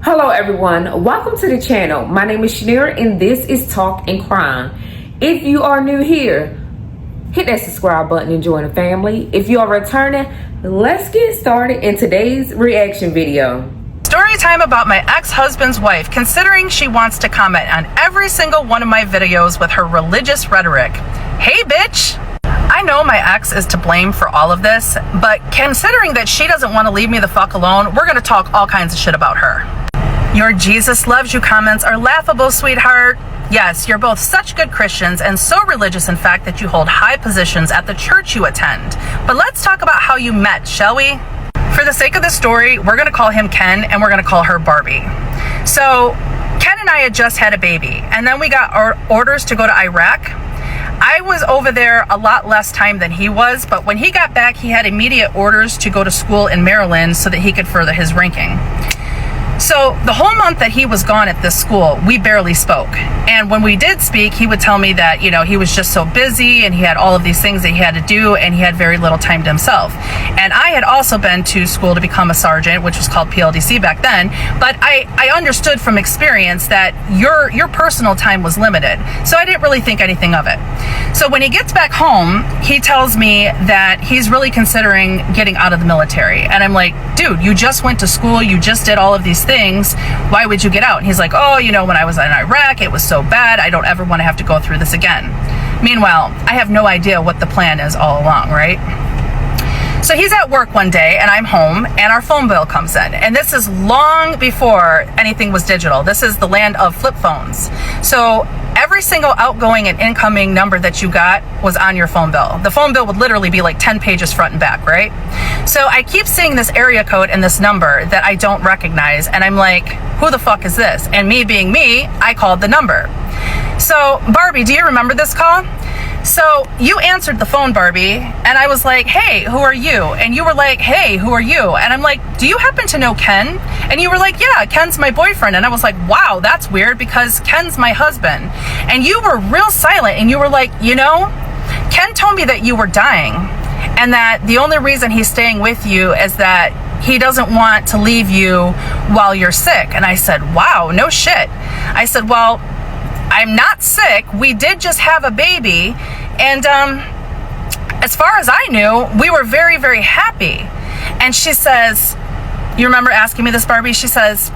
Hello everyone, welcome to the channel. My name is Shaneria and this is Talk and Crime. If you are new here, hit that subscribe button and join the family. If you are returning, let's get started in today's reaction video. Story time about my ex-husband's wife, considering she wants to comment on every single one of my videos with her religious rhetoric. Hey bitch! I know my ex is to blame for all of this, but considering that she doesn't want to leave me the fuck alone, we're gonna talk all kinds of shit about her. Your Jesus loves you comments are laughable, sweetheart. Yes, you're both such good Christians and so religious, in fact, that you hold high positions at the church you attend. But let's talk about how you met, shall we? For the sake of this story, we're going to call him Ken and we're going to call her Barbie. So, Ken and I had just had a baby, and then we got our orders to go to Iraq. I was over there a lot less time than he was, but when he got back, he had immediate orders to go to school in Maryland so that he could further his ranking. So the whole month that he was gone at this school, we barely spoke. And when we did speak, he would tell me that, he was just so busy and he had all of these things that he had to do and he had very little time to himself. And I had also been to school to become a sergeant, which was called PLDC back then. But I understood from experience that your personal time was limited. So I didn't really think anything of it. So when he gets back home, he tells me that he's really considering getting out of the military. And I'm like, dude, you just went to school, you just did all of these things, why would you get out? And he's like, oh, when I was in Iraq, it was so bad, I don't ever want to have to go through this again. Meanwhile, I have no idea what the plan is all along, right? So he's at work one day and I'm home and our phone bill comes in. And this is long before anything was digital. This is the land of flip phones. So every single outgoing and incoming number that you got was on your phone bill. The phone bill would literally be like 10 pages front and back, right? So I keep seeing this area code and this number that I don't recognize. And I'm like, who the fuck is this? And me being me, I called the number. So Barbie, do you remember this call? So you answered the phone, Barbie, and I was like, hey, who are you? And you were like, hey, who are you? And I'm like, do you happen to know Ken? And you were like, yeah, Ken's my boyfriend. And I was like, wow, that's weird because Ken's my husband. And you were real silent and you were like, Ken told me that you were dying and that the only reason he's staying with you is that he doesn't want to leave you while you're sick. And I said, wow, no shit. I said, well, I'm not sick. We did just have a baby. And as far as I knew, we were very, very happy. And she says, you remember asking me this, Barbie? She says,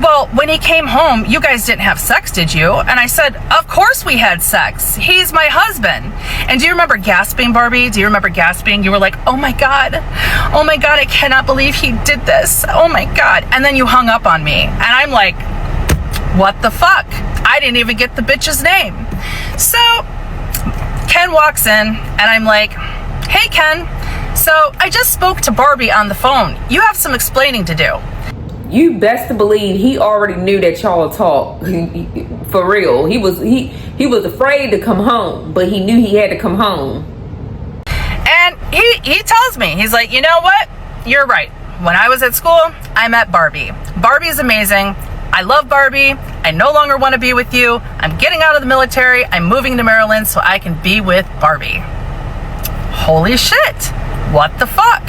well, when he came home, you guys didn't have sex, did you? And I said, of course we had sex. He's my husband. And do you remember gasping, Barbie? Do you remember gasping? You were like, oh my God, I cannot believe he did this. Oh my God. And then you hung up on me. And I'm like, what the fuck? I didn't even get the bitch's name. So Ken walks in and I'm like, hey Ken, so I just spoke to Barbie on the phone. You have some explaining to do. You best to believe he already knew that y'all talk for real. He was afraid to come home, but he knew he had to come home. And he tells me, he's like, you know what? You're right. When I was at school, I met Barbie. Barbie is amazing. I love Barbie. I no longer want to be with you. I'm getting out of the military. I'm moving to Maryland so I can be with Barbie. Holy shit. What the fuck?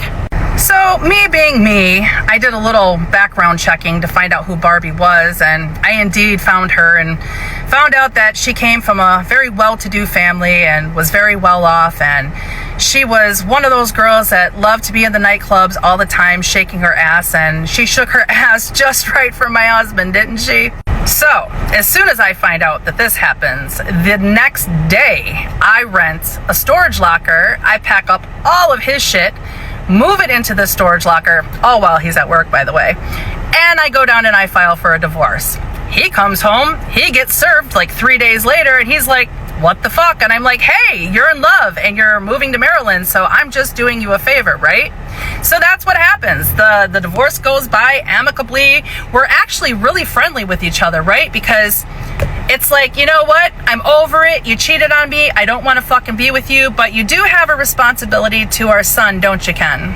So me being me, I did a little background checking to find out who Barbie was, and I indeed found her and found out that she came from a very well-to-do family and was very well off, and she was one of those girls that loved to be in the nightclubs all the time shaking her ass, and she shook her ass just right for my husband, didn't she? So, as soon as I find out that this happens, the next day I rent a storage locker, I pack up all of his shit, move it into the storage locker, all while he's at work, by the way, and I go down and I file for a divorce. He comes home, he gets served like 3 days later, and he's like, what the fuck? And I'm like, hey, you're in love and you're moving to Maryland, so I'm just doing you a favor, right? So that's what happens. The divorce goes by amicably. We're actually really friendly with each other, right? Because it's like, you know what? I'm over it. You cheated on me. I don't want to fucking be with you, but you do have a responsibility to our son, don't you, Ken?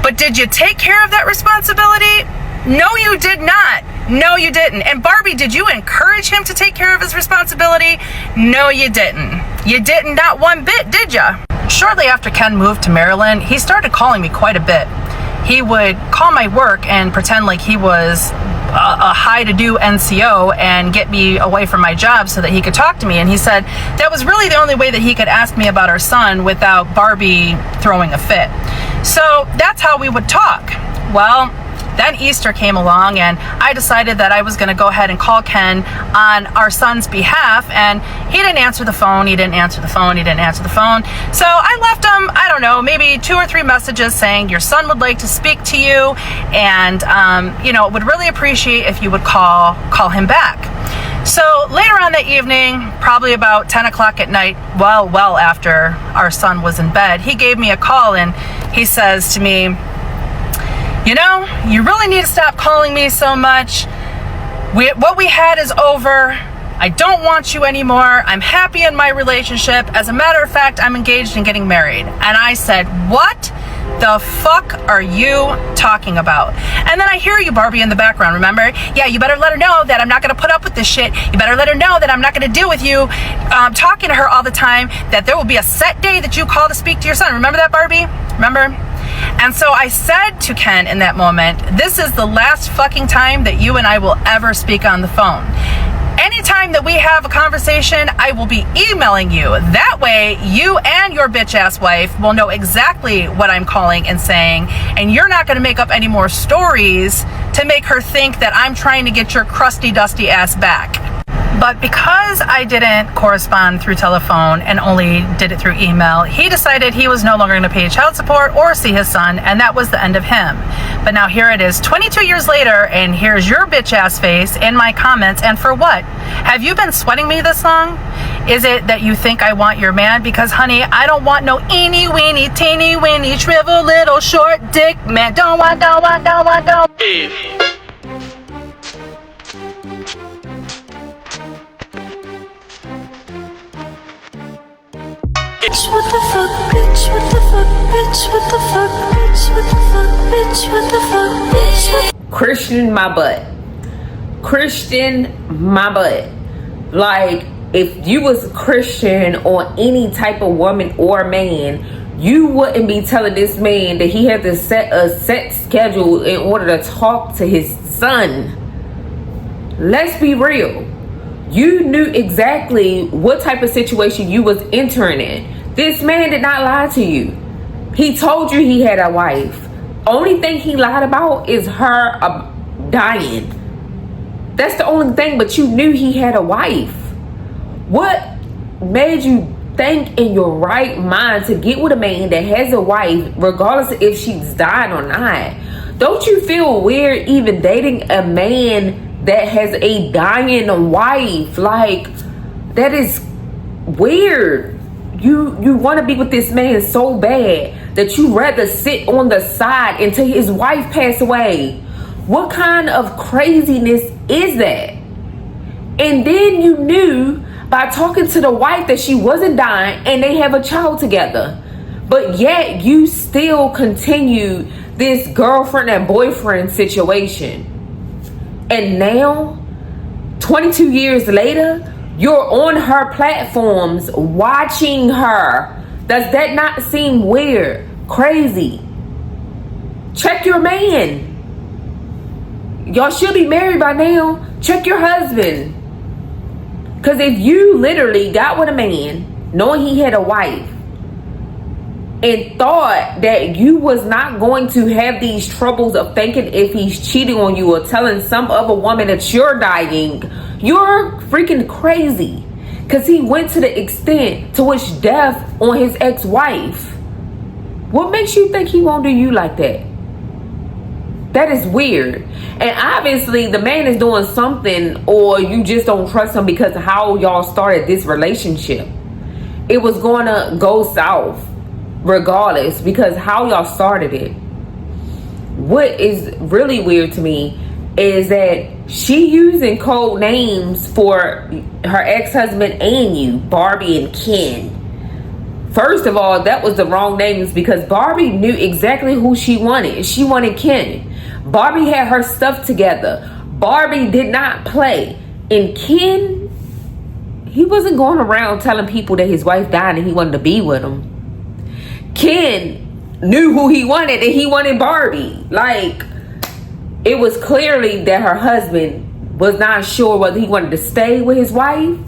But did you take care of that responsibility? No, you did not. No, you didn't. And Barbie, did you encourage him to take care of his responsibility? No, you didn't. You didn't, not one bit, did ya? Shortly after Ken moved to Maryland, he started calling me quite a bit. He would call my work and pretend like he was a high-to-do NCO and get me away from my job so that he could talk to me. And he said that was really the only way that he could ask me about our son without Barbie throwing a fit. So that's how we would talk. Well, then Easter came along, and I decided that I was going to go ahead and call Ken on our son's behalf, and he didn't answer the phone. So I left him, I don't know, maybe 2 or 3 messages saying your son would like to speak to you, and would really appreciate if you would call him back. So later on that evening, probably about 10 o'clock at night, well after our son was in bed, he gave me a call, and he says to me, you really need to stop calling me so much. What we had is over. I don't want you anymore. I'm happy in my relationship. As a matter of fact, I'm engaged and getting married. And I said, what the fuck are you talking about? And then I hear you, Barbie, in the background, remember? Yeah, you better let her know that I'm not going to put up with this shit. You better let her know that I'm not going to deal with you talking to her all the time, that there will be a set day that you call to speak to your son. Remember that, Barbie? Remember? And so I said to Ken in that moment, this is the last fucking time that you and I will ever speak on the phone. Anytime that we have a conversation, I will be emailing you. That way, you and your bitch ass wife will know exactly what I'm calling and saying, and you're not going to make up any more stories to make her think that I'm trying to get your crusty, dusty ass back. But because I didn't correspond through telephone and only did it through email, he decided he was no longer going to pay child support or see his son, and that was the end of him. But now here it is 22 years later, and here's your bitch ass face in my comments, and for what? Have you been sweating me this long? Is it that you think I want your man? Because honey, I don't want no eeny weeny teeny weeny shrivel little short dick man. Don't want. Bitch, what the fuck, bitch, what the fuck, bitch, what the fuck, bitch, what the fuck, bitch, what the fuck, bitch, what Christian my butt. Like, if you was a Christian or any type of woman or man, you wouldn't be telling this man that he had to set a set schedule in order to talk to his son. Let's be real. You knew exactly what type of situation you was entering in. This man did not lie to you. He told you he had a wife. Only thing he lied about is her dying. That's the only thing, but you knew he had a wife. What made you think in your right mind to get with a man that has a wife, regardless of if she's dying or not? Don't you feel weird even dating a man that has a dying wife? Like, that is weird. You want to be with this man so bad that you rather sit on the side until his wife pass away. What kind of craziness is that? And then you knew by talking to the wife that she wasn't dying and they have a child together, but yet you still continue this girlfriend and boyfriend situation. And now, 22 years later, you're on her platforms watching her. Does that not seem weird? Crazy? Check your man. Y'all should be married by now. Check your husband. Because if you literally got with a man knowing he had a wife and thought that you was not going to have these troubles of thinking if he's cheating on you or telling some other woman that you're dying, you're freaking crazy. Because he went to the extent to wish death on his ex-wife. What makes you think he won't do you like that? That is weird. And obviously the man is doing something, or you just don't trust him because of how y'all started this relationship. It was going to go south regardless, because how y'all started it. What is really weird to me is that she using code names for her ex-husband and you, Barbie and Ken. First of all, that was the wrong names, because Barbie knew exactly who she wanted. She wanted Ken. Barbie had her stuff together. Barbie did not play. And Ken, he wasn't going around telling people that his wife died and he wanted to be with him. Ken knew who he wanted, and he wanted Barbie. Like, it was clearly that her husband was not sure whether he wanted to stay with his wife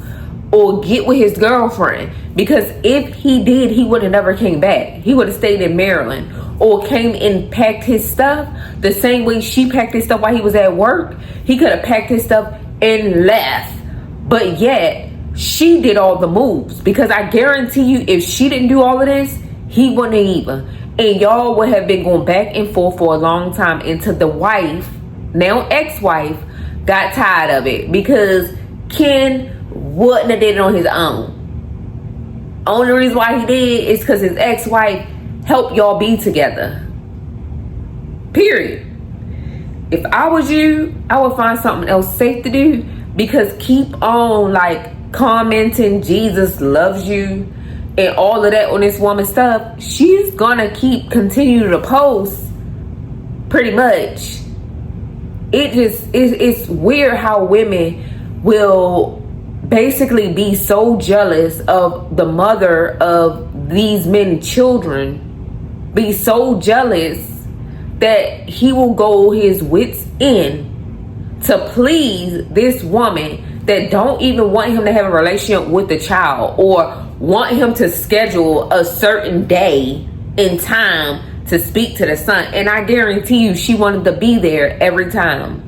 or get with his girlfriend. Because if he did, he would have never came back. He would have stayed in Maryland or came and packed his stuff the same way she packed his stuff while he was at work. He could have packed his stuff and left. But yet, she did all the moves. Because I guarantee you, if she didn't do all of this, he wouldn't either. And y'all would have been going back and forth for a long time until the wife, now ex-wife, got tired of it. Because Ken wouldn't have did it on his own. Only reason why he did is because his ex-wife helped y'all be together. Period. If I was you, I would find something else safe to do. Because keep on like commenting Jesus loves you and all of that on this woman's stuff, she's gonna continue to post pretty much. It's weird how women will basically be so jealous of the mother of these men's children, be so jealous that he will go his wits end to please this woman that don't even want him to have a relationship with the child or want him to schedule a certain day and time to speak to the son. And I guarantee you she wanted to be there every time.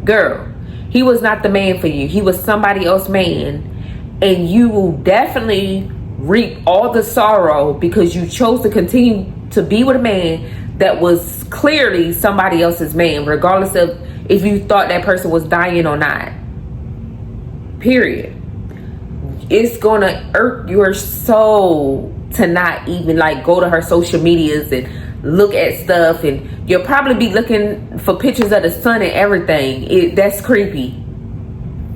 Girl, he was not the man for you. He was somebody else's man. And you will definitely reap all the sorrow because you chose to continue to be with a man that was clearly somebody else's man, regardless of if you thought that person was dying or not. Period. It's gonna irk your soul to not even like go to her social medias and look at stuff, and you'll probably be looking for pictures of the son and everything. That's creepy.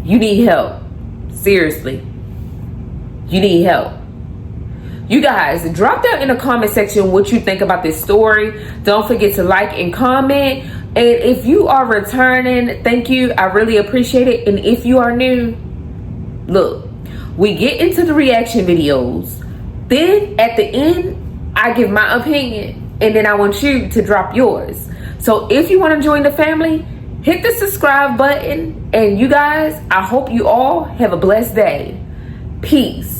You need help. Seriously. You need help. You guys, drop down in the comment section what you think about this story. Don't forget to like and comment. And if you are returning, thank you. I really appreciate it. And if you are new, look, we get into the reaction videos. Then at the end, I give my opinion. And then I want you to drop yours. So if you want to join the family, hit the subscribe button. And you guys, I hope you all have a blessed day. Peace.